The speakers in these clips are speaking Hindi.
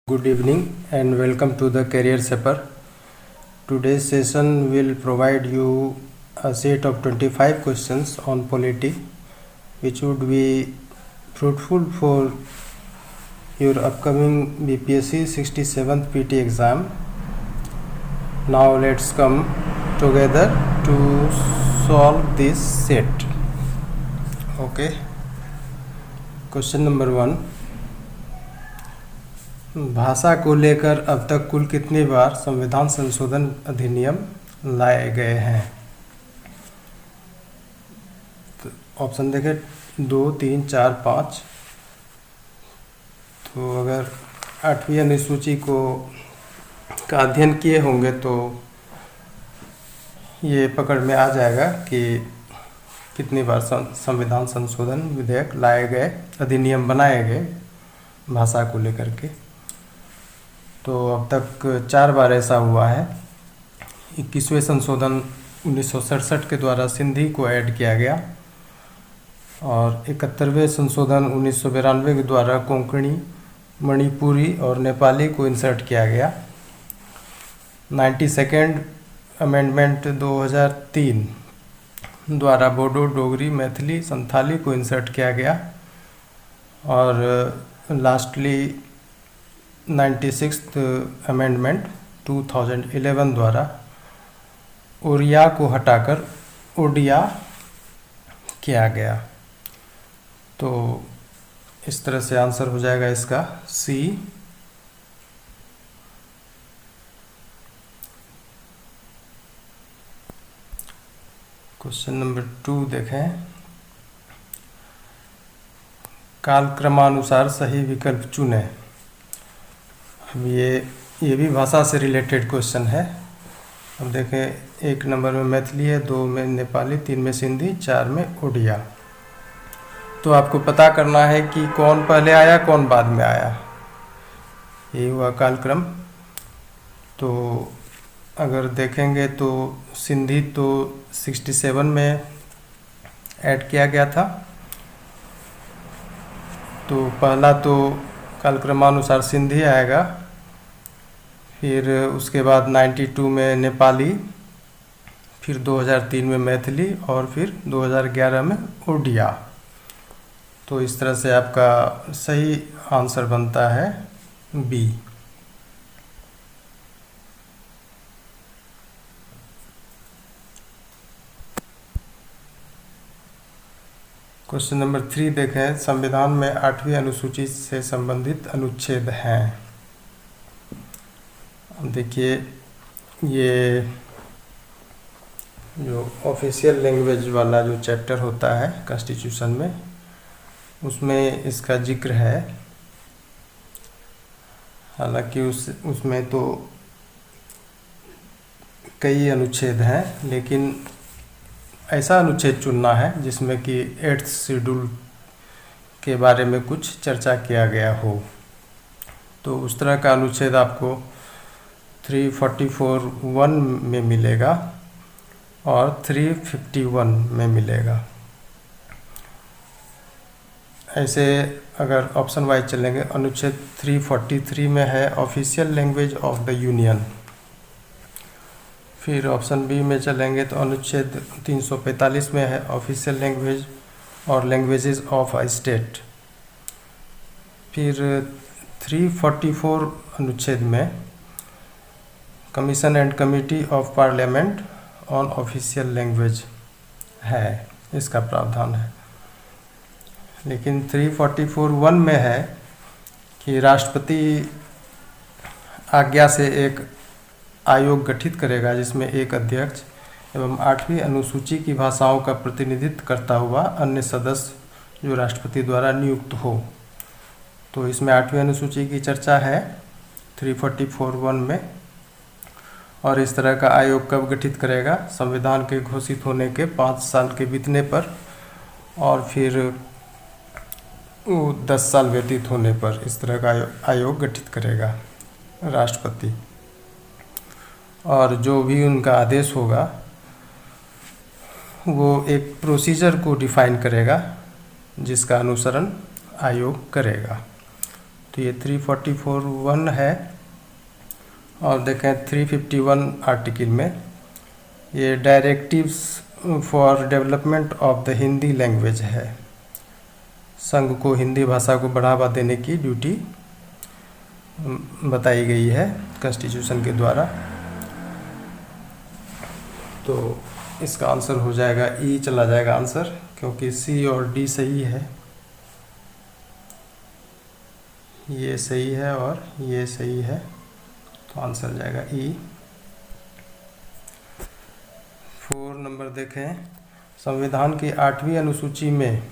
Good evening and welcome to the Career Shaper. Today's session will provide you a set of 25 questions on polity, which would be fruitful for your upcoming BPSC 67th PT exam. Now let's come together to solve this set. Okay. Question number 1. भाषा को लेकर अब तक कुल कितनी बार संविधान संशोधन अधिनियम लाए गए हैं? तो ऑप्शन देखें 2, 3, 4, 5। तो अगर 8वीं अनुसूची का अध्ययन किए होंगे तो ये पकड़ में आ जाएगा कि कितनी बार संविधान संशोधन विधेयक लाए गए, अधिनियम बनाए गए भाषा को लेकर के। तो अब तक 4 बार ऐसा हुआ है। 21वें संशोधन 1967 के द्वारा सिंधी को ऐड किया गया और 71वें संशोधन 1992 के द्वारा कोंकणी, मणिपुरी और नेपाली को इंसर्ट किया गया। 92nd अमेंडमेंट 2003 द्वारा बोडो, डोगरी, मैथिली, संथाली को इंसर्ट किया गया और लास्टली 96th अमेंडमेंट 2011 द्वारा ओरिया को हटाकर ओडिया किया गया। तो इस तरह से आंसर हो जाएगा इसका सी। क्वेश्चन नंबर 2 देखें। कालक्रमानुसार सही विकल्प चुनें। अब ये भी भाषा से रिलेटेड क्वेश्चन है। अब देखें 1 नंबर में मैथिली है, 2 में नेपाली, 3 में सिंधी, 4 में उड़िया। तो आपको पता करना है कि कौन पहले आया कौन बाद में आया। ये हुआ कालक्रम। तो अगर देखेंगे तो सिंधी तो 67 में ऐड किया गया था। तो पहला तो कालक्रमानुसार सिंधी आएगा, फिर उसके बाद 92 में नेपाली, फिर 2003 में मैथिली और फिर 2011 में उड़िया। तो इस तरह से आपका सही आंसर बनता है बी। क्वेश्चन नंबर 3 देखें। संविधान में 8वीं अनुसूची से संबंधित अनुच्छेद हैं। देखिए ये जो ऑफिशियल लैंग्वेज वाला जो चैप्टर होता है कॉन्स्टिट्यूशन में, उसमें इसका जिक्र है। हालांकि उसमें तो कई अनुच्छेद हैं, लेकिन ऐसा अनुच्छेद चुनना है जिसमें कि 8th शेड्यूल के बारे में कुछ चर्चा किया गया हो। तो उस तरह का अनुच्छेद आपको 344(1) में मिलेगा और 351 में मिलेगा। ऐसे अगर ऑप्शन वाइज चलेंगे, अनुच्छेद 343 में है official language of the union. फिर ऑप्शन बी में चलेंगे तो अनुच्छेद 345 में है ऑफिशियल लैंग्वेज और लैंग्वेजेस ऑफ अ स्टेट। फिर 344 अनुच्छेद में commission and committee of parliament on official language है, इसका प्रावधान है। लेकिन 344(1) में है कि राष्ट्रपति आज्ञा से एक आयोग गठित करेगा जिसमें एक अध्यक्ष एवं 8वीं अनुसूची की भाषाओं का प्रतिनिधित्व करता हुआ अन्य सदस्य जो राष्ट्रपति द्वारा नियुक्त हो। तो इसमें 8वीं अनुसूची की चर्चा है 344(1) में। और इस तरह का आयोग कब गठित करेगा? संविधान के घोषित होने के 5 साल के बीतने पर और फिर 10 साल व्यतीत होने पर इस तरह का आयोग गठित करेगा राष्ट्रपति। और जो भी उनका आदेश होगा वो एक प्रोसीजर को डिफाइन करेगा जिसका अनुसरण आयोग करेगा। तो ये 344(1) है। और देखें 351 आर्टिकल में ये directives for development of the Hindi language है। संघ को हिंदी भाषा को बढ़ावा देने की ड्यूटी बताई गई है कॉन्स्टिट्यूशन के द्वारा। तो इसका आंसर हो जाएगा ई चला जाएगा आंसर, क्योंकि सी और डी सही है, ये सही है और ये सही है, तो आंसर जाएगा ई। 4 नंबर देखें, संविधान की 8वीं अनुसूची में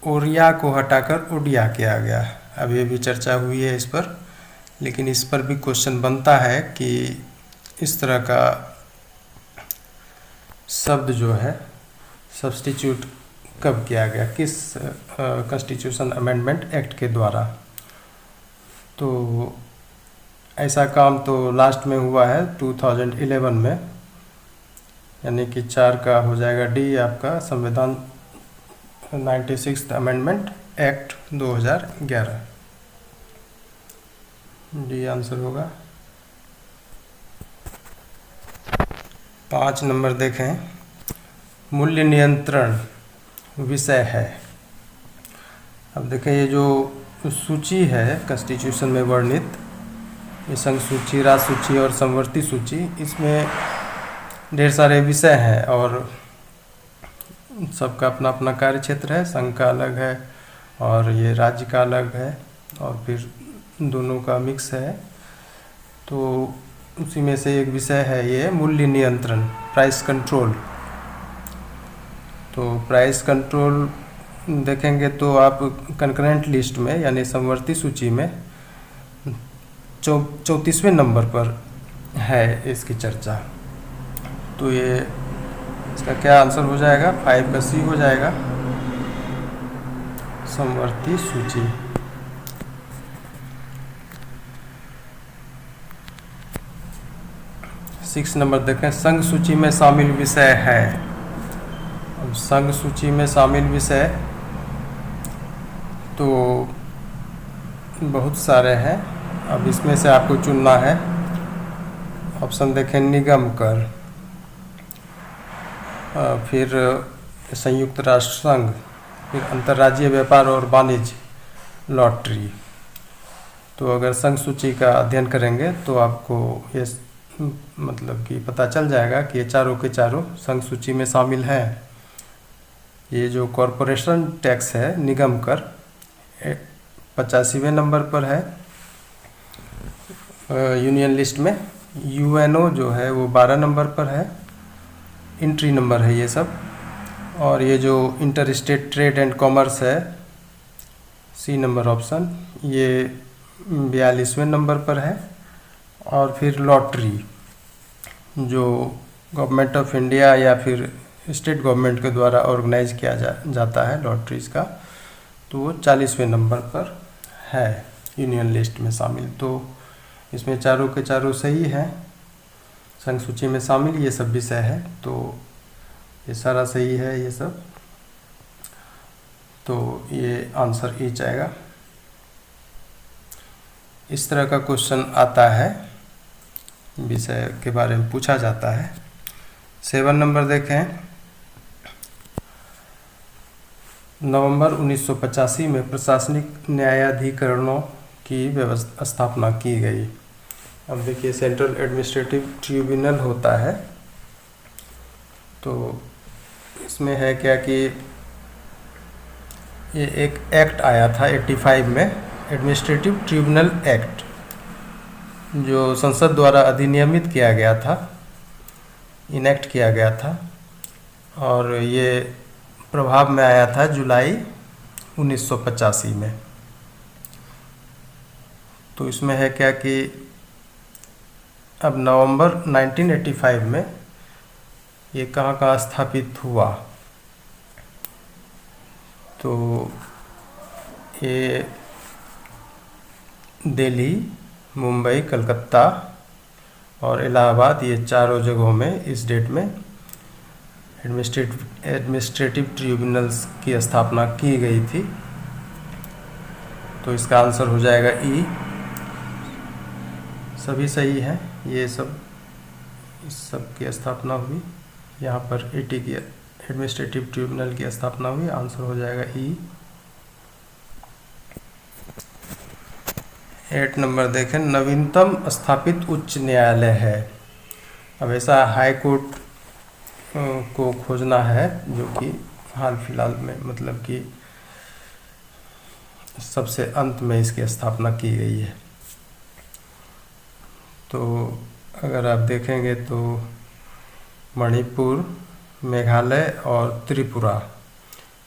ओरिया को हटाकर उड़िया किया गया। अब ये भी चर्चा हुई है इस पर, लेकिन इस पर भी क्वेश्चन बनता है कि इस तरह का शब्द जो है सब्स्टिट्यूट कब किया गया, किस कॉन्स्टिट्यूशन अमेंडमेंट एक्ट के द्वारा। तो ऐसा काम तो लास्ट में हुआ है 2011 में, यानी कि 4 का हो जाएगा डी आपका, संविधान 96 अमेंडमेंट एक्ट 2011, डी आंसर होगा। 5 नंबर देखें, मूल्य नियंत्रण विषय है। अब देखें ये जो सूची है कॉन्स्टिट्यूशन में वर्णित, ये संघ सूची, राज्य सूची और समवर्ती सूची, इसमें ढेर सारे विषय हैं और सबका अपना अपना कार्य क्षेत्र है। संघ का अलग है और ये राज्य का अलग है और फिर दोनों का मिक्स है। तो उसी में से एक विषय है ये मूल्य नियंत्रण, प्राइस कंट्रोल। तो प्राइस कंट्रोल देखेंगे तो आप कंकरेंट लिस्ट में यानी समवर्ती सूची में 34वें नंबर पर है इसकी चर्चा। तो ये इसका क्या आंसर हो जाएगा, 5 का सी हो जाएगा, समवर्ती सूची। सिक्स नंबर देखें, संघ सूची में शामिल विषय है। अब संघ सूची में शामिल विषय तो बहुत सारे हैं, अब इसमें से आपको चुनना है। ऑप्शन देखें, निगम कर, फिर संयुक्त राष्ट्र संघ, फिर अंतर्राज्यीय व्यापार और वाणिज्य, लॉटरी। तो अगर संघ सूची का अध्ययन करेंगे तो आपको ये मतलब कि पता चल जाएगा कि ये चारों के चारों संघ सूची में शामिल हैं। ये जो कॉरपोरेशन टैक्स है, निगम कर, 85वें नंबर पर है यूनियन लिस्ट में। यूएनओ जो है वो 12 नंबर पर है, एंट्री नंबर है ये सब। और ये जो inter state trade and commerce है, सी नंबर ऑप्शन, ये 42वें नंबर पर है। और फिर लॉटरी जो गवर्नमेंट ऑफ इंडिया या फिर स्टेट गवर्नमेंट के द्वारा ऑर्गेनाइज किया जाता है लॉटरीज का, तो वो 40वें नंबर पर है यूनियन लिस्ट में शामिल। तो इसमें चारों के चारों सही हैं, संघ सूची में शामिल ये सब विषय है, तो ये सारा सही है ये सब। तो ये आंसर ई जाएगा। इस तरह का क्वेश्चन आता है, विषय के बारे में पूछा जाता है। 7 नंबर देखें, नवंबर 1985 में प्रशासनिक न्यायाधिकरणों की व्यवस्था स्थापना की गई। अब देखिए सेंट्रल एडमिनिस्ट्रेटिव ट्रिब्यूनल होता है, तो इसमें है क्या कि ये एक एक्ट आया था 85 में, एडमिनिस्ट्रेटिव ट्रिब्यूनल एक्ट, जो संसद द्वारा अधिनियमित किया गया था, इनेक्ट किया गया था, और ये प्रभाव में आया था जुलाई 1985 में। तो इसमें है क्या कि अब नवंबर 1985 में ये कहाँ कहाँ स्थापित हुआ, तो ये दिल्ली, मुंबई, कलकत्ता और इलाहाबाद, ये चारों जगहों में इस डेट में एडमिनिस्ट्रेटिव ट्रिब्यूनल्स की स्थापना की गई थी। तो इसका आंसर हो जाएगा ई। सभी सही है, ये सब इस सब की स्थापना हुई, यहाँ पर एटी की एडमिनिस्ट्रेटिव ट्रिब्यूनल की स्थापना हुई, आंसर हो जाएगा ई। 8 नंबर देखें, नवीनतम स्थापित उच्च न्यायालय है। अब ऐसा हाई कोर्ट को खोजना है जो कि हाल फिलहाल में, मतलब कि सबसे अंत में इसकी स्थापना की गई है। तो अगर आप देखेंगे तो मणिपुर, मेघालय और त्रिपुरा,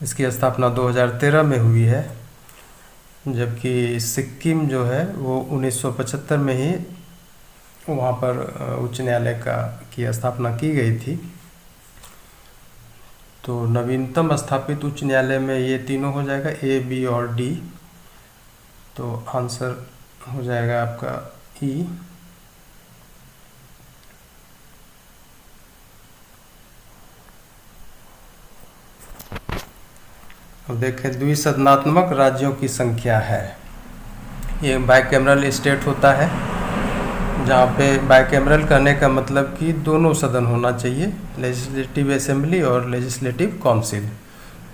इसकी स्थापना 2013 में हुई है, जबकि सिक्किम जो है वो 1975 में ही वहाँ पर उच्च न्यायालय की स्थापना की गई थी। तो नवीनतम स्थापित उच्च न्यायालय में ये तीनों हो जाएगा, ए, बी और डी। तो आंसर हो जाएगा आपका ई। अब देखें, द्विसदनात्मक राज्यों की संख्या है। ये बाइकैमरल स्टेट होता है, जहाँ पे बाइकैमरल कहने का मतलब कि दोनों सदन होना चाहिए, लेजिस्लेटिव असेंबली और लेजिस्लेटिव काउंसिल,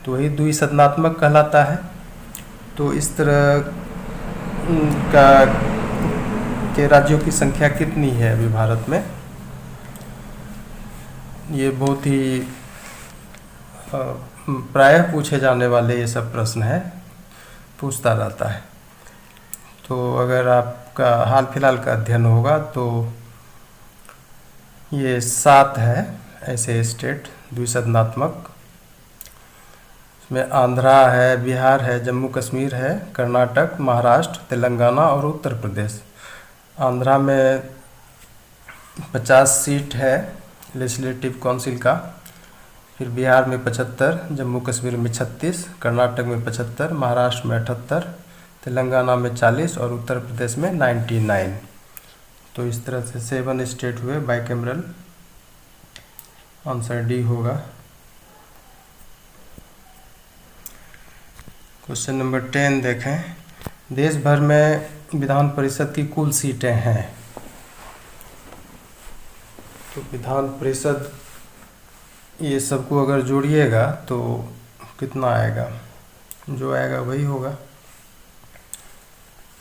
तो वही द्विसदनात्मक कहलाता है। तो इस तरह का के राज्यों की संख्या कितनी है अभी भारत में, ये बहुत ही प्रायः पूछे जाने वाले ये सब प्रश्न है, पूछता रहता है। तो अगर आपका हाल फिलहाल का अध्ययन होगा तो ये 7 है ऐसे स्टेट द्विसदनात्मक। इसमें आंध्रा है, बिहार है, जम्मू कश्मीर है, कर्नाटक, महाराष्ट्र, तेलंगाना और उत्तर प्रदेश। आंध्रा में 50 सीट है लेजिस्लेटिव काउंसिल का, फिर बिहार में 75, जम्मू कश्मीर में 36, कर्नाटक में 75, महाराष्ट्र में 78, तेलंगाना में 40 और उत्तर प्रदेश में 99। तो इस तरह से 7 स्टेट हुए बाइकैमरल। आंसर डी होगा। क्वेश्चन नंबर 10 देखें, देश भर में विधान परिषद की कुल सीटें हैं। तो विधान परिषद ये सबको अगर जोड़िएगा तो कितना आएगा, जो आएगा वही होगा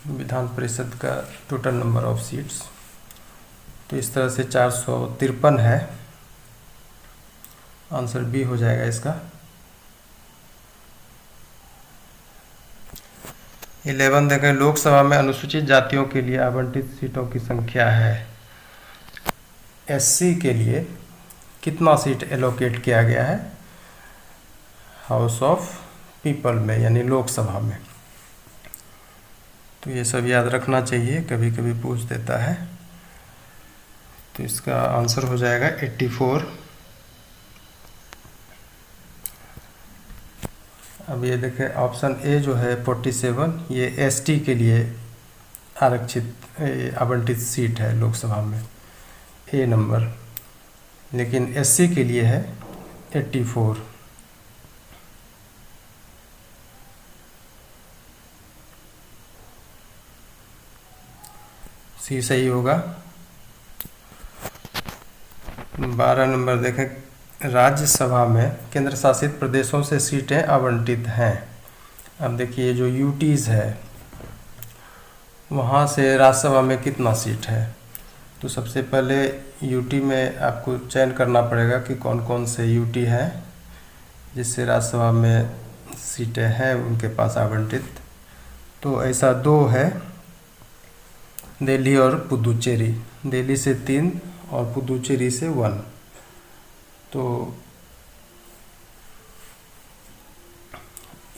विधान परिषद का टोटल नंबर ऑफ सीट्स। तो इस तरह से 453 है, आंसर बी हो जाएगा इसका। 11 देखें, लोकसभा में अनुसूचित जातियों के लिए आवंटित सीटों की संख्या है। एससी के लिए कितना सीट एलोकेट किया गया है हाउस ऑफ पीपल में, यानी लोकसभा में। तो ये सब याद रखना चाहिए, कभी कभी पूछ देता है। तो इसका आंसर हो जाएगा 84। अब ये देखें, ऑप्शन ए जो है 47, ये एसटी के लिए आरक्षित आवंटित सीट है लोकसभा में, ए नंबर, लेकिन एससी के लिए है 84। सी सही होगा। 12 नंबर देखें, राज्यसभा में केंद्र शासित प्रदेशों से सीटें आवंटित हैं। अब देखिए, जो यूटीज़ है वहाँ से राज्यसभा में कितना सीट है। तो सबसे पहले यूटी में आपको चयन करना पड़ेगा कि कौन कौन से यूटी हैं जिससे राज्यसभा में सीटें हैं उनके पास आवंटित। तो ऐसा 2 है, दिल्ली और पुदुचेरी। दिल्ली से 3 और पुदुचेरी से 1। तो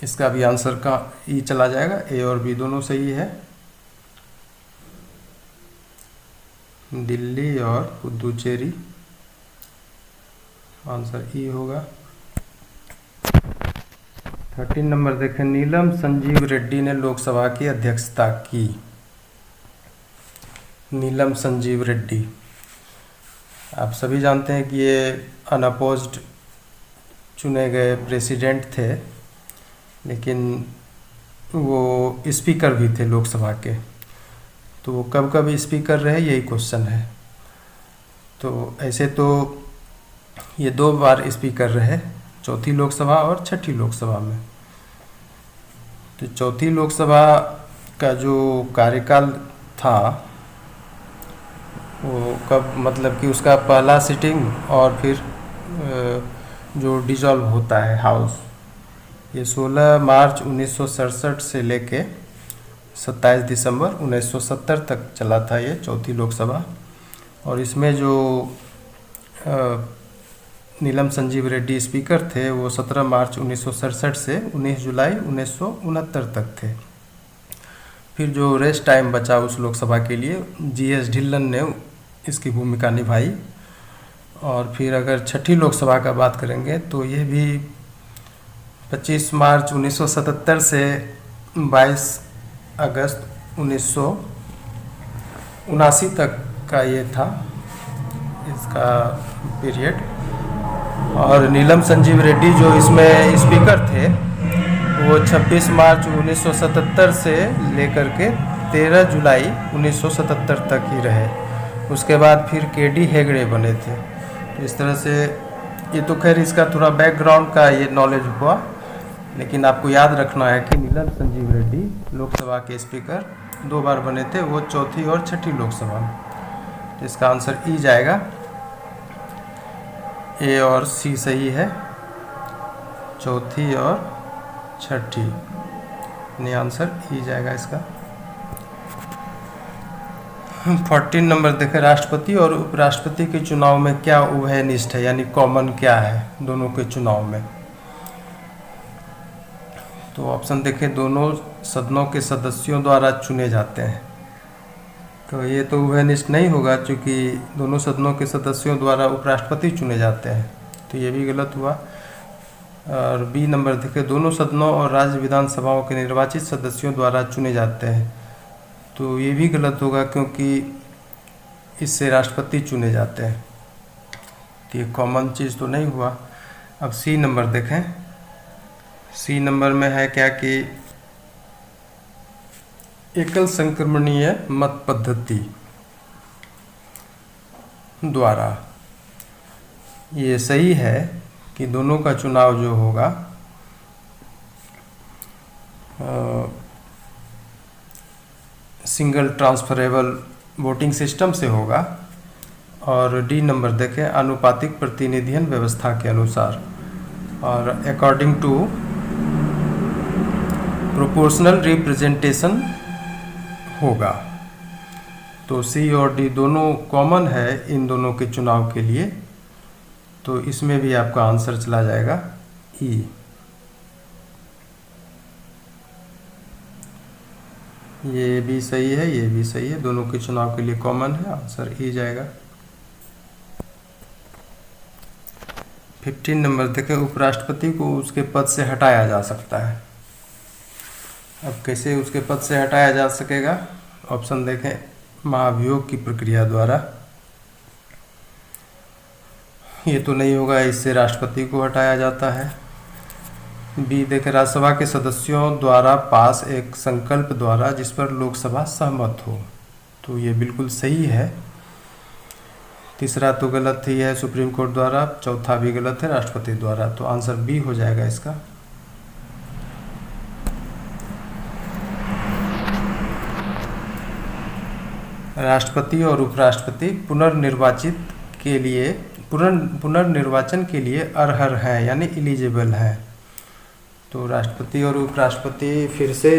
इसका भी आंसर का ई चला जाएगा, ए और बी दोनों सही है, दिल्ली और पुदुचेरी, आंसर ई होगा। 13 नंबर देखें, नीलम संजीव रेड्डी ने लोकसभा की अध्यक्षता की। नीलम संजीव रेड्डी, आप सभी जानते हैं कि ये अनअपोज्ड चुने गए प्रेसिडेंट थे, लेकिन वो स्पीकर भी थे लोकसभा के, तो वो कब कब स्पीकर रहे यही क्वेश्चन है। तो ऐसे तो ये 2 बार स्पीकर रहे, चौथी लोकसभा और छठी लोकसभा में। तो चौथी लोकसभा का जो कार्यकाल था वो कब, मतलब कि उसका पहला सिटिंग और फिर जो डिसॉल्व होता है हाउस, ये 16 मार्च 1967 से लेके 27 दिसंबर 1970 तक चला था ये चौथी लोकसभा। और इसमें जो नीलम संजीव रेड्डी स्पीकर थे वो 17 मार्च 1967 से 19 जुलाई 1969 तक थे। फिर जो रेस्ट टाइम बचा उस लोकसभा के लिए जीएस ढिल्लन ने इसकी भूमिका निभाई। और फिर अगर छठी लोकसभा का बात करेंगे तो ये भी 25 मार्च 1977 से 22 अगस्त 1979 तक का ये था इसका पीरियड। और नीलम संजीव रेड्डी जो इसमें स्पीकर थे वो 26 मार्च 1977 से लेकर के 13 जुलाई 1977 तक ही रहे। उसके बाद फिर केडी हेगड़े बने थे। तो इस तरह से ये तो खैर इसका थोड़ा बैकग्राउंड का ये नॉलेज हुआ, लेकिन आपको याद रखना है कि नीलम संजीव रेड्डी लोकसभा के स्पीकर 2 बार बने थे, वो चौथी और छठी लोकसभा में। तो इसका आंसर ई जाएगा, ए और सी सही है, चौथी और छठी, यानी आंसर ई जाएगा इसका। 14 नंबर देखें, राष्ट्रपति और उपराष्ट्रपति के चुनाव में क्या उभयनिष्ठ है, यानी कॉमन क्या है दोनों के चुनाव में। तो ऑप्शन देखें, दोनों सदनों के सदस्यों द्वारा चुने जाते हैं। तो ये तो उभयनिष्ठ नहीं होगा, क्योंकि दोनों सदनों के सदस्यों द्वारा उपराष्ट्रपति चुने जाते हैं, तो ये भी गलत हुआ। और बी नंबर देखें, दोनों सदनों और राज्य विधानसभाओं के निर्वाचित सदस्यों द्वारा चुने जाते हैं। तो ये भी गलत होगा, क्योंकि इससे राष्ट्रपति चुने जाते हैं, तो ये कॉमन चीज़ तो नहीं हुआ। अब सी नंबर देखें, सी नंबर में है क्या कि एकल संक्रमणीय मत पद्धति द्वारा। ये सही है कि दोनों का चुनाव जो होगा सिंगल ट्रांसफरेबल वोटिंग सिस्टम से होगा। और डी नंबर देखें, आनुपातिक प्रतिनिधित्व व्यवस्था के अनुसार और अकॉर्डिंग टू प्रोपोर्शनल रिप्रेजेंटेशन होगा। तो सी और डी दोनों कॉमन है इन दोनों के चुनाव के लिए, तो इसमें भी आपका आंसर चला जाएगा ई। ये भी सही है, ये भी सही है, दोनों के चुनाव के लिए कॉमन है, आंसर ई जाएगा। 15 नंबर देखें, उपराष्ट्रपति को उसके पद से हटाया जा सकता है। अब कैसे उसके पद से हटाया जा सकेगा, ऑप्शन देखें, महाभियोग की प्रक्रिया द्वारा, ये तो नहीं होगा, इससे राष्ट्रपति को हटाया जाता है। बी देखें, राज्यसभा के सदस्यों द्वारा पास एक संकल्प द्वारा जिस पर लोकसभा सहमत हो, तो ये बिल्कुल सही है। तीसरा तो गलत ही है, सुप्रीम कोर्ट द्वारा। चौथा भी गलत है, राष्ट्रपति द्वारा। तो आंसर बी हो जाएगा इसका। राष्ट्रपति और उपराष्ट्रपति पुनर्निर्वाचन के लिए अर्ह हैं, यानी एलिजिबल हैं। तो राष्ट्रपति और उपराष्ट्रपति फिर से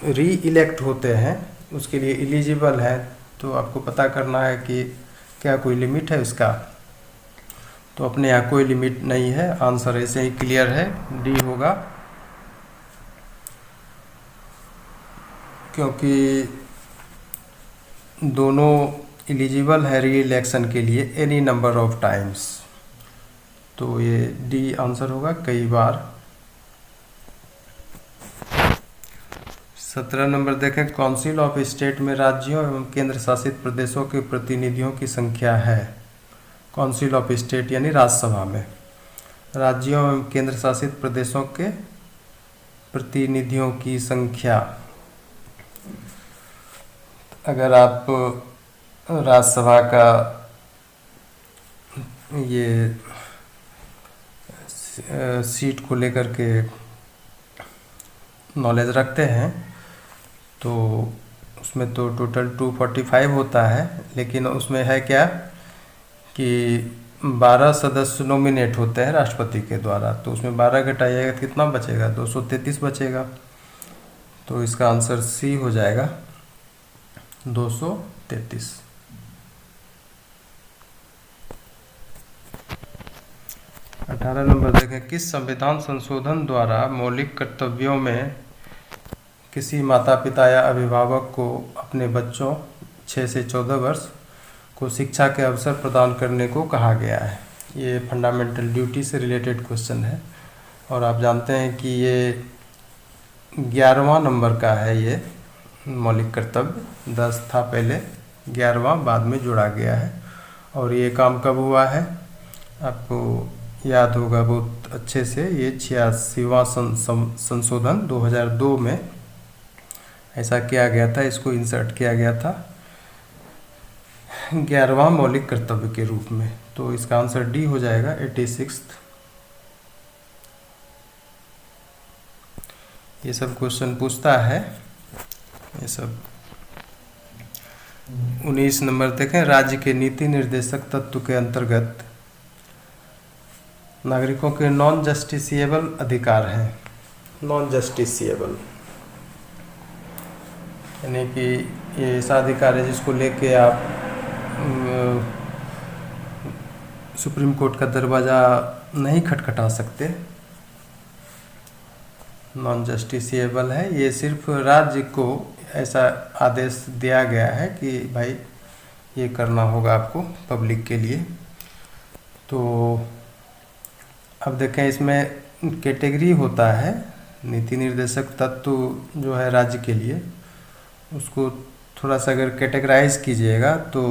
री इलेक्ट होते हैं, उसके लिए एलिजिबल है। तो आपको पता करना है कि क्या कोई लिमिट है इसका। तो अपने यहाँ कोई लिमिट नहीं है, आंसर ऐसे ही क्लियर है, डी होगा। क्योंकि दोनों एलिजिबल है री इलेक्शन के लिए एनी नंबर ऑफ टाइम्स, तो ये डी आंसर होगा, कई बार। 17 नंबर देखें, काउंसिल ऑफ स्टेट में राज्यों एवं केंद्र शासित प्रदेशों के प्रतिनिधियों की संख्या है। काउंसिल ऑफ स्टेट यानी राज्यसभा में राज्यों एवं केंद्र शासित प्रदेशों के प्रतिनिधियों की संख्या। अगर आप राज्यसभा का ये सीट को लेकर के नॉलेज रखते हैं तो उसमें तो टोटल 245 होता है, लेकिन उसमें है क्या कि 12 सदस्य नॉमिनेट होते हैं राष्ट्रपति के द्वारा, तो उसमें 12 घटाइएगा तो कितना बचेगा, 233 बचेगा। तो इसका आंसर सी हो जाएगा 233। अठारह नंबर देखें, किस संविधान संशोधन द्वारा मौलिक कर्तव्यों में किसी माता पिता या अभिभावक को अपने बच्चों 6 से 14 वर्ष को शिक्षा के अवसर प्रदान करने को कहा गया है। ये फंडामेंटल ड्यूटी से रिलेटेड क्वेश्चन है और आप जानते हैं कि ये 11वां नंबर का है। ये मौलिक कर्तव्य 10 था पहले, 11वां बाद में जोड़ा गया है। और ये काम कब हुआ है आपको याद होगा बहुत अच्छे से, ये 86वां संशोधन 2002 में ऐसा किया गया था, इसको इंसर्ट किया गया था 11वां मौलिक कर्तव्य के रूप में। तो इसका आंसर डी हो जाएगा 86। ये सब क्वेश्चन पूछता है ये सब। 19 नंबर देखें, राज्य के नीति निर्देशक तत्व के अंतर्गत नागरिकों के नॉन जस्टिसिएबल अधिकार हैं। नॉन जस्टिसिएबल यानी कि ये ऐसा अधिकार है जिसको लेके आप सुप्रीम कोर्ट का दरवाज़ा नहीं खटखटा सकते। नॉन जस्टिसिएबल है, ये सिर्फ राज्य को ऐसा आदेश दिया गया है कि भाई ये करना होगा आपको पब्लिक के लिए। तो अब देखें इसमें कैटेगरी होता है, नीति निर्देशक तत्व जो है राज्य के लिए, उसको थोड़ा सा अगर कैटेगराइज कीजिएगा तो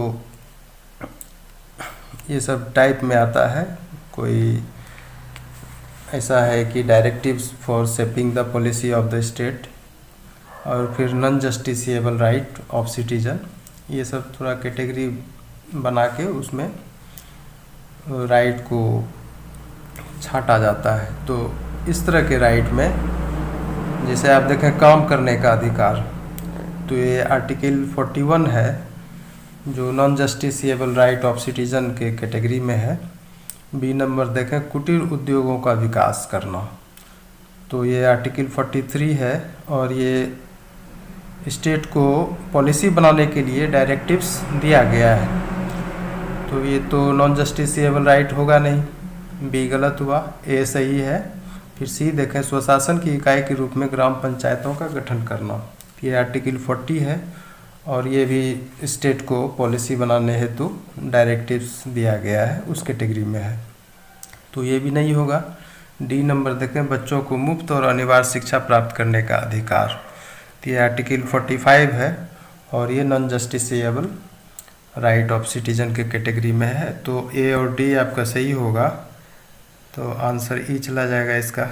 ये सब टाइप में आता है। कोई ऐसा है कि directives for shaping the policy of the state, और फिर non justiciable right of citizen, ये सब थोड़ा कैटेगरी बना के उसमें राइट को छाटा जाता है। तो इस तरह के राइट में जैसे आप देखें काम करने का अधिकार, तो ये आर्टिकल 41 है जो non justiciable right of citizen के कैटेगरी में है। बी नंबर देखें, कुटीर उद्योगों का विकास करना, तो ये आर्टिकल 43 है और ये स्टेट को पॉलिसी बनाने के लिए डायरेक्टिव्स दिया गया है। तो ये तो नॉन जस्टिसिएबल राइट होगा नहीं, बी गलत हुआ, ए सही है। फिर सी देखें, स्वशासन की इकाई के रूप में ग्राम पंचायतों का गठन करना, ये आर्टिकल 40 है और ये भी स्टेट को पॉलिसी बनाने हेतु डायरेक्टिव्स दिया गया है, उस कैटेगरी में है। तो ये भी नहीं होगा। डी नंबर देखें, बच्चों को मुफ्त और अनिवार्य शिक्षा प्राप्त करने का अधिकार, तो ये आर्टिकल 45 है और ये non justiciable right of citizen के कैटेगरी में है। तो ए और डी आपका सही होगा, तो आंसर ई चला जाएगा इसका।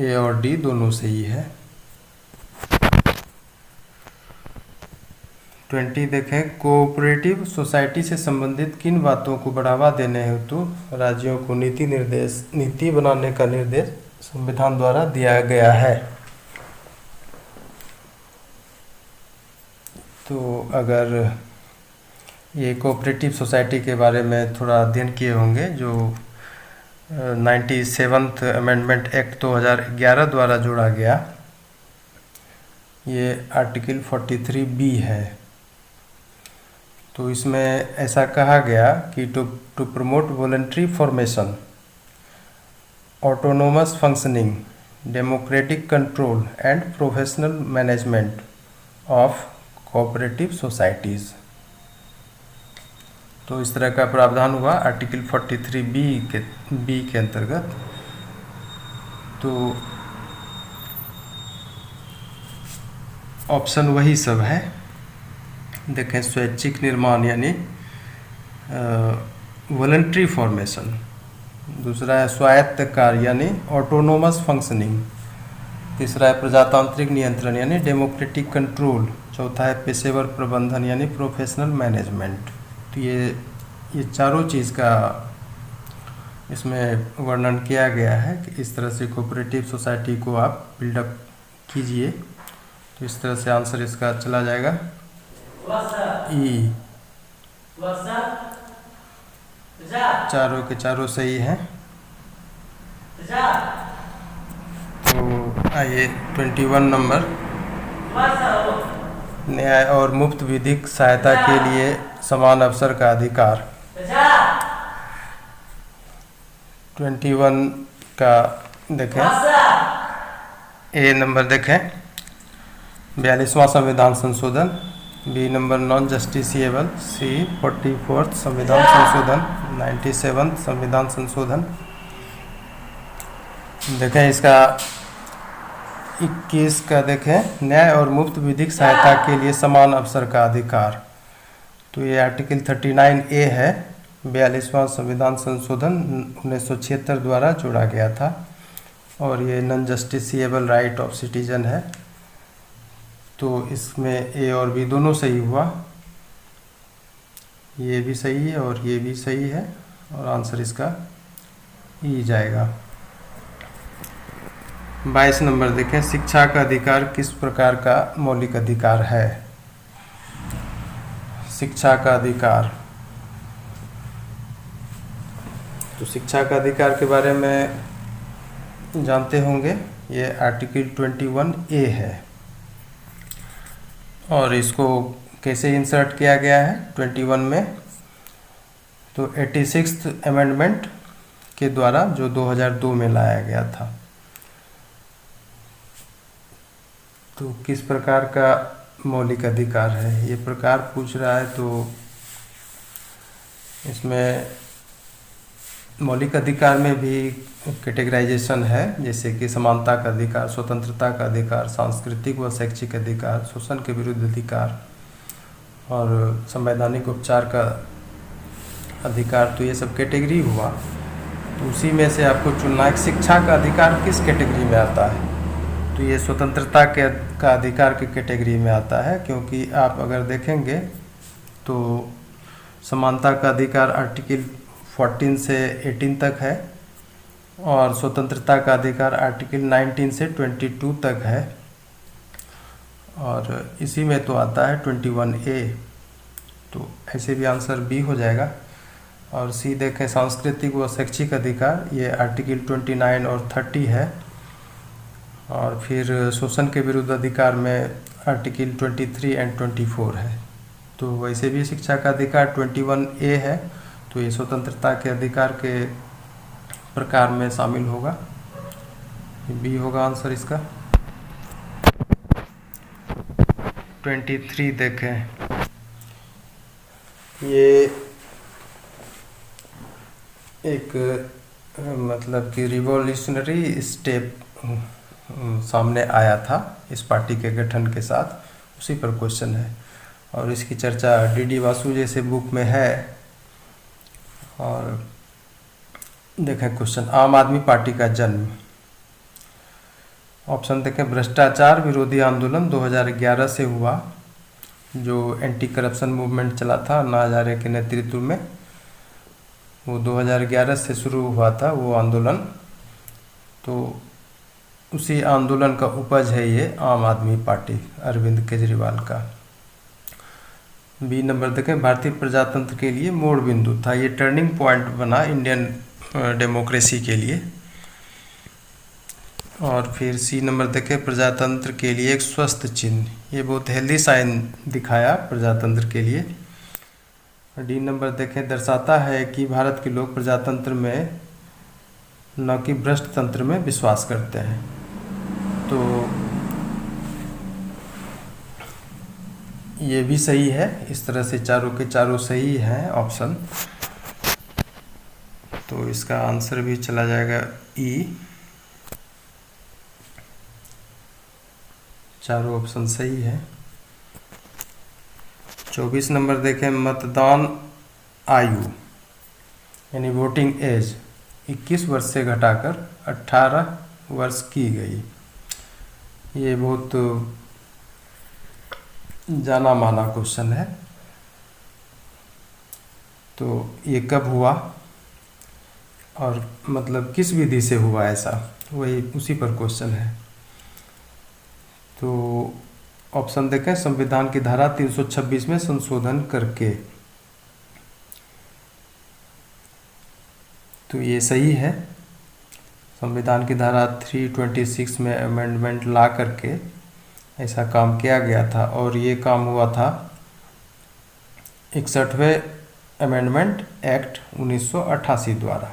ए और डी दोनों सही है। 20 देखें, कोऑपरेटिव सोसाइटी से संबंधित किन बातों को बढ़ावा देने हेतु राज्यों को नीति बनाने का निर्देश संविधान द्वारा दिया गया है। तो अगर ये कोऑपरेटिव सोसाइटी के बारे में थोड़ा अध्ययन किए होंगे, जो 97th अमेंडमेंट एक्ट 2011 द्वारा जोड़ा गया, ये आर्टिकल 43B है। तो इसमें ऐसा कहा गया कि to promote voluntary formation, autonomous functioning, democratic control and professional management of cooperative societies. तो इस तरह का प्रावधान हुआ आर्टिकल 43B के अंतर्गत। तो ऑप्शन वही सब है। देखें, स्वैच्छिक निर्माण यानी वॉलंटरी फॉर्मेशन, दूसरा है स्वायत्त कार्य यानी ऑटोनोमस फंक्शनिंग। तीसरा है प्रजातांत्रिक नियंत्रण यानी डेमोक्रेटिक कंट्रोल। चौथा है पेशेवर प्रबंधन यानी प्रोफेशनल मैनेजमेंट। तो ये चारों चीज़ का इसमें वर्णन किया गया है कि इस तरह से कोऑपरेटिव सोसाइटी को आप बिल्डअप कीजिए। तो इस तरह से आंसर इसका चला जाएगा ई। चारों के चारों सही हैं। तो आइए 21 नंबर, न्याय और मुफ्त विधिक सहायता के लिए समान अवसर का अधिकार। 21 का देखें, ए नंबर देखें 42वां संविधान संशोधन, बी नंबर नॉन जस्टिसिएबल, सी 44th संविधान संशोधन, 97th संविधान संशोधन। देखें इसका 21 का देखें न्याय और मुफ्त विधिक सहायता के लिए समान अवसर का अधिकार। तो ये आर्टिकल 39A है, 42वां संविधान संशोधन 1976 द्वारा जोड़ा गया था और ये non justiciable right of citizen है। तो इसमें ए और बी दोनों सही हुआ, ये भी सही है और ये भी सही है और आंसर इसका ई जाएगा। 22 नंबर देखें, शिक्षा का अधिकार किस प्रकार का मौलिक अधिकार है। शिक्षा का अधिकार, तो शिक्षा का अधिकार के बारे में जानते होंगे, ये आर्टिकल 21A है और इसको कैसे इंसर्ट किया गया है 21 में, तो 86th अमेंडमेंट के द्वारा जो 2002 में लाया गया था। तो किस प्रकार का मौलिक अधिकार है ये प्रकार पूछ रहा है। तो इसमें मौलिक अधिकार में भी कैटेगराइजेशन है, जैसे कि समानता का अधिकार, स्वतंत्रता का अधिकार, सांस्कृतिक व शैक्षिक अधिकार, शोषण के विरुद्ध अधिकार और संवैधानिक उपचार का अधिकार। तो ये सब कैटेगरी हुआ, तो उसी में से आपको चुनना है शिक्षा का अधिकार किस कैटेगरी में आता है। तो ये स्वतंत्रता का अधिकार की कैटेगरी में आता है, क्योंकि आप अगर देखेंगे तो समानता का अधिकार आर्टिकल 14 से 18 तक है और स्वतंत्रता का अधिकार आर्टिकल 19 से 22 तक है और इसी में तो आता है 21A। तो ऐसे भी आंसर बी हो जाएगा। और सी देखें सांस्कृतिक व शैक्षिक अधिकार, ये आर्टिकल 29 और 30 है और फिर शोषण के विरुद्ध अधिकार में आर्टिकल 23 एंड 24 है। तो वैसे भी शिक्षा का अधिकार 21A है, तो ये स्वतंत्रता के अधिकार के प्रकार में शामिल होगा, बी होगा आंसर इसका। 23 देखें, ये एक मतलब कि रिवॉल्यूशनरी स्टेप सामने आया था इस पार्टी के गठन के साथ, उसी पर क्वेश्चन है और इसकी चर्चा डी वासु जैसे बुक में है। और देखें क्वेश्चन, आम आदमी पार्टी का जन्म। ऑप्शन देखें, भ्रष्टाचार विरोधी आंदोलन 2011 से हुआ, जो एंटी करप्शन मूवमेंट चला था अन्ना हजारे के नेतृत्व में, वो 2011 से शुरू हुआ था वो आंदोलन। तो उसी आंदोलन का उपज है ये आम आदमी पार्टी अरविंद केजरीवाल का। बी नंबर देखें, भारतीय प्रजातंत्र के लिए मोड़ बिंदु था, ये टर्निंग पॉइंट बना इंडियन डेमोक्रेसी के लिए। और फिर सी नंबर देखें, प्रजातंत्र के लिए एक स्वस्थ चिन्ह, ये बहुत हेल्दी साइन दिखाया प्रजातंत्र के लिए। डी नंबर देखें, दर्शाता है कि भारत के लोग प्रजातंत्र में न कि भ्रष्ट तंत्र में विश्वास करते हैं। तो ये भी सही है, इस तरह से चारों के चारों सही हैं ऑप्शन। तो इसका आंसर भी चला जाएगा ई, चारों ऑप्शन सही है। 24 नंबर देखें, मतदान आयु यानी वोटिंग एज 21 वर्ष से घटाकर 18 वर्ष की गई। ये बहुत जाना माना क्वेश्चन है। तो ये कब हुआ और मतलब किस विधि से हुआ, ऐसा वही उसी पर क्वेश्चन है। तो ऑप्शन देखें, संविधान की धारा 326 में संशोधन करके। तो ये सही है, संविधान की धारा 326 में अमेंडमेंट ला करके ऐसा काम किया गया था, और ये काम हुआ था 61वें अमेंडमेंट एक्ट 1988 द्वारा।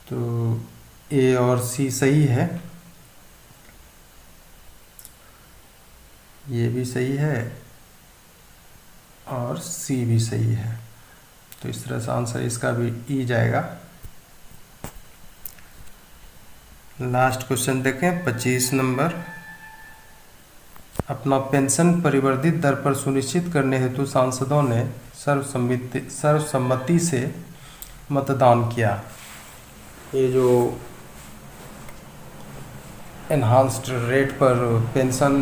तो ए और सी सही है, ये भी सही है और सी भी सही है। तो इस तरह से आंसर इसका भी ई जाएगा। लास्ट क्वेश्चन देखें, 25 नंबर। अपना पेंशन परिवर्धित दर पर सुनिश्चित करने हेतु सांसदों ने सर्वसम्मति से मतदान किया। ये जो एनहांस्ड रेट पर पेंशन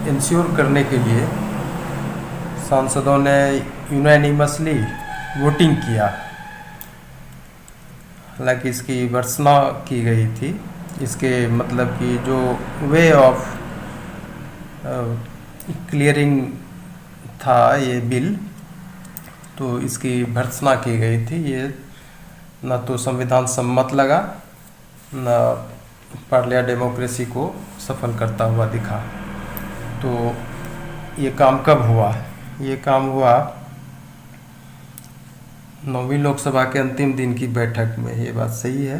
इंश्योर करने के लिए सांसदों ने यूनानिमसली वोटिंग किया। हालांकि इसकी भर्त्सना की गई थी, इसके मतलब कि जो वे ऑफ क्लियरिंग था ये बिल, तो इसकी भर्त्सना की गई थी। ये न तो संविधान सम्मत लगा, न पार्लिया डेमोक्रेसी को सफल करता हुआ दिखा। तो ये काम कब हुआ? ये काम हुआ 9वीं लोकसभा के अंतिम दिन की बैठक में। ये बात सही है,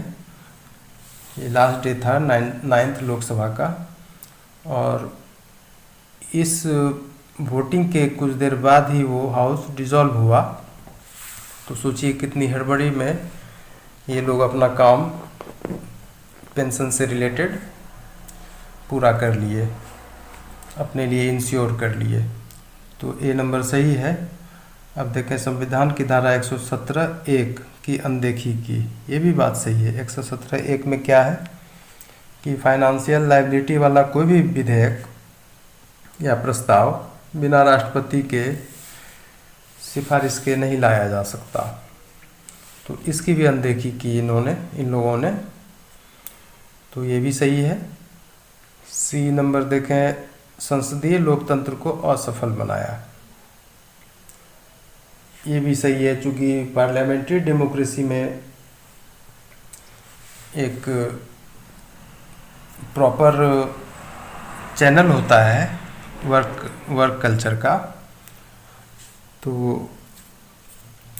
ये लास्ट डे था 9th लोकसभा का, और इस वोटिंग के कुछ देर बाद ही वो हाउस डिसॉल्व हुआ। तो सोचिए कितनी हड़बड़ी में ये लोग अपना काम पेंशन से रिलेटेड पूरा कर लिए, अपने लिए इंश्योर कर लिए। तो ए नंबर सही है। अब देखें, संविधान की धारा 117(1) की अनदेखी की। ये भी बात सही है। 117(1) में क्या है कि फाइनेंशियल लायबिलिटी वाला कोई भी विधेयक या प्रस्ताव बिना राष्ट्रपति के सिफारिश के नहीं लाया जा सकता। तो इसकी भी अनदेखी की इन लोगों ने। तो ये भी सही है। सी नंबर देखें, संसदीय लोकतंत्र को असफल बनाया। ये भी सही है, चूँकि पार्लियामेंट्री डेमोक्रेसी में एक प्रॉपर चैनल होता है वर्क कल्चर का, तो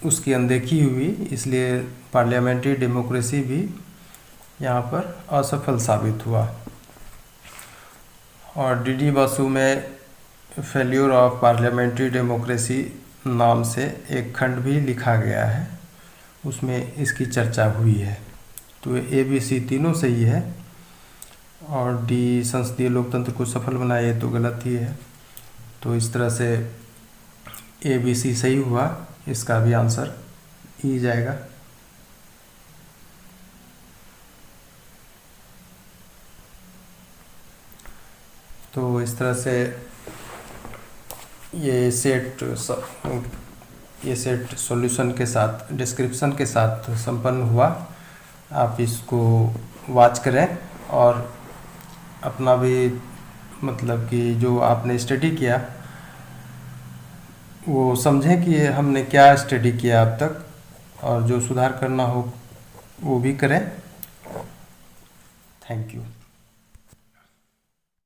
उसकी अनदेखी हुई, इसलिए पार्लियामेंट्री डेमोक्रेसी भी यहाँ पर असफल साबित हुआ। और डी बसु में फेल्यूर ऑफ पार्लियामेंट्री डेमोक्रेसी नाम से एक खंड भी लिखा गया है, उसमें इसकी चर्चा हुई है। तो ए बी सी तीनों सही है, और डी संसदीय लोकतंत्र को सफल बनाया ये तो गलत ही है। तो इस तरह से ए बी सी सही हुआ, इसका भी आंसर ई जाएगा। तो इस तरह से ये सेट सॉल्यूशन के साथ, डिस्क्रिप्शन के साथ संपन्न हुआ। आप इसको वॉच करें और अपना भी मतलब कि जो आपने स्टडी किया वो समझें कि हमने क्या स्टडी किया अब तक, और जो सुधार करना हो वो भी करें। Thank you.